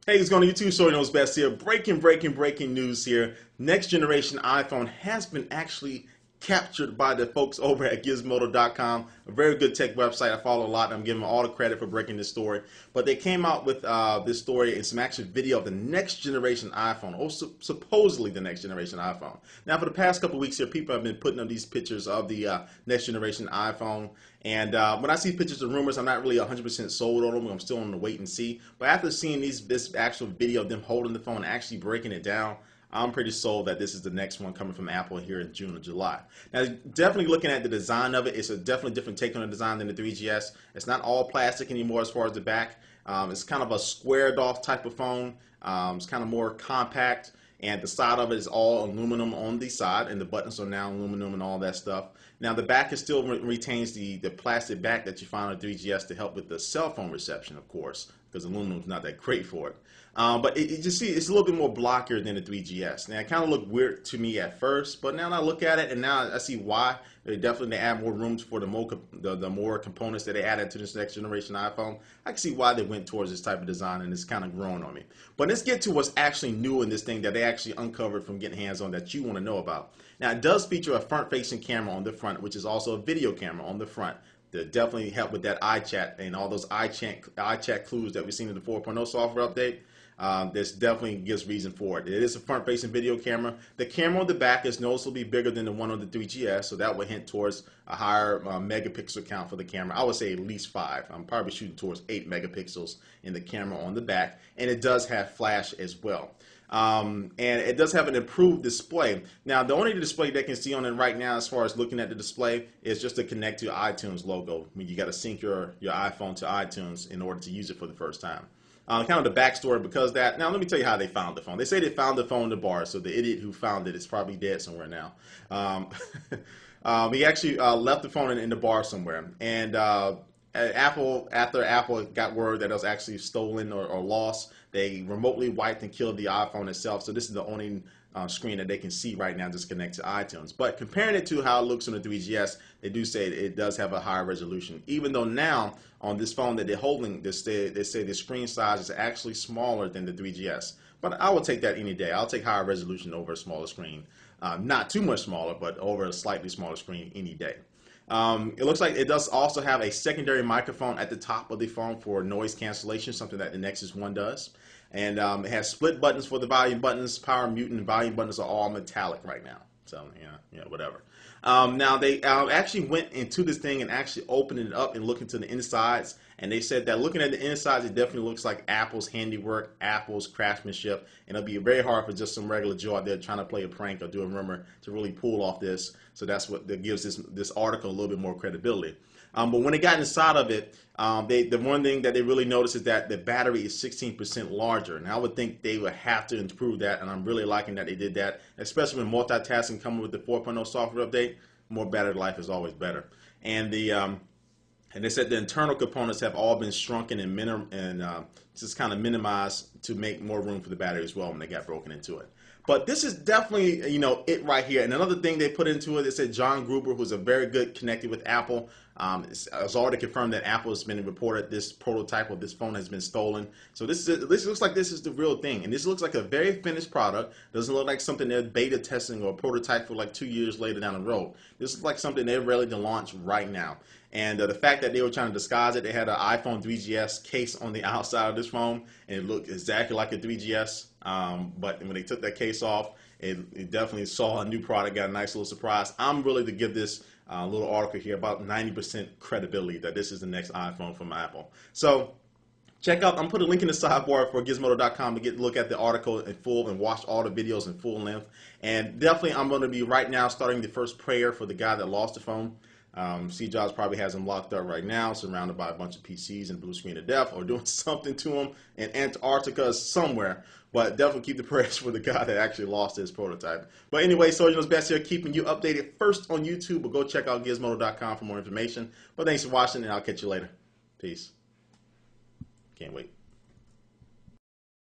Hey, it's going to YouTube Shorty Knows Best here. Breaking news here. Next generation iPhone has been actually captured by the folks over at Gizmodo.com, a very good tech website. I follow a lot, and I'm giving them all the credit for breaking this story. But they came out with this story and some actual video of the next generation iPhone, or supposedly the next generation iPhone. Now, for the past couple of weeks here, people have been putting up these pictures of the next generation iPhone. And when I see pictures of rumors, I'm not really 100% sold on them. I'm still on the wait and see. But after seeing this actual video of them holding the phone and actually breaking it down, I'm pretty sold that this is the next one coming from Apple here in June or July. Now, definitely looking at the design of it, it's a definitely different take on the design than the 3GS. It's not all plastic anymore as far as the back. It's kind of a squared off type of phone. It's kind of more compact, and the side of it is all aluminum on the side, and the buttons are now aluminum and all that stuff. Now, the back is still retains the plastic back that you find on 3GS to help with the cell phone reception, of course, because aluminum is not that great for it. But you see, it's a little bit more blockier than the 3GS. Now, it kind of looked weird to me at first, but now I look at it and now I see why. They definitely add more rooms for the more components that they added to this next generation iPhone. I can see why they went towards this type of design, and it's kind of growing on me. But let's get to what's actually new in this thing that they actually uncovered from getting hands on that you want to know about. Now, it does feature a front-facing camera on the front, which is also a video camera on the front. That definitely help with that iChat and all those iChat clues that we've seen in the 4.0 software update. This definitely gives reason for it. It is a front-facing video camera. The camera on the back is noticeably bigger than the one on the 3GS, so that would hint towards a higher megapixel count for the camera. I would say at least 5. I'm probably shooting towards 8 megapixels in the camera on the back, and it does have flash as well. And it does have an improved display. Now, the only display they can see on it right now, as far as looking at the display, is just to connect to iTunes logo. I mean, you got to sync your iPhone to iTunes in order to use it for the first time. Kind of the backstory because that. Now, let me tell you how they found the phone. They say they found the phone in the bar, so the idiot who found it is probably dead somewhere now. He actually left the phone in the bar somewhere, and after Apple got word that it was actually stolen or lost, they remotely wiped and killed the iPhone itself. So this is the only screen that they can see right now just connect to iTunes. But comparing it to how it looks on the 3GS, they do say it does have a higher resolution. Even though now on this phone that they're holding, they say the screen size is actually smaller than the 3GS. But I will take that any day. I'll take higher resolution over a smaller screen. Not too much smaller, but over a slightly smaller screen any day. It looks like it does also have a secondary microphone at the top of the phone for noise cancellation, something that the Nexus 1 does. And it has split buttons for the volume buttons. Power, mute, and volume buttons are all metallic right now. So, yeah, whatever. Now, they actually went into this thing and actually opened it up and looked into the insides. And they said that looking at the insides, it definitely looks like Apple's handiwork, Apple's craftsmanship. And it'll be very hard for just some regular Joe out there trying to play a prank or do a rumor to really pull off this. So that's what that gives this article a little bit more credibility. But when they got inside of it, the one thing that they really noticed is that the battery is 16% larger. And I would think they would have to improve that, and I'm really liking that they did that, especially when multitasking coming with the 4.0 software update. More battery life is always better. And they said the internal components have all been shrunken and just kind of minimized to make more room for the battery as well when they got broken into it. But this is definitely, it right here. And another thing they put into it, they said John Gruber, who's a very good connected with Apple, has already confirmed that Apple has been reported this prototype of this phone has been stolen. So this looks like this is the real thing. And this looks like a very finished product. Doesn't look like something they're beta testing or prototype for like 2 years later down the road. This is like something they're ready to launch right now. And the fact that they were trying to disguise it, they had an iPhone 3GS case on the outside of this phone, and it looked exactly like a 3GS. But when they took that case off, it definitely saw a new product, got a nice little surprise. I'm really to give this little article here about 90% credibility that this is the next iPhone from Apple. So check out, I'm putting a link in the sidebar for Gizmodo.com to look at the article in full and watch all the videos in full length. And definitely I'm going to be right now starting the first prayer for the guy that lost the phone. Steve Jobs probably has him locked up right now, surrounded by a bunch of PCs and blue screen of death, or doing something to him in Antarctica somewhere. But definitely keep the prayers for the guy that actually lost his prototype. But anyway, Shorty Knows Best here, keeping you updated first on YouTube. But go check out Gizmodo.com for more information. But thanks for watching, and I'll catch you later. Peace. Can't wait.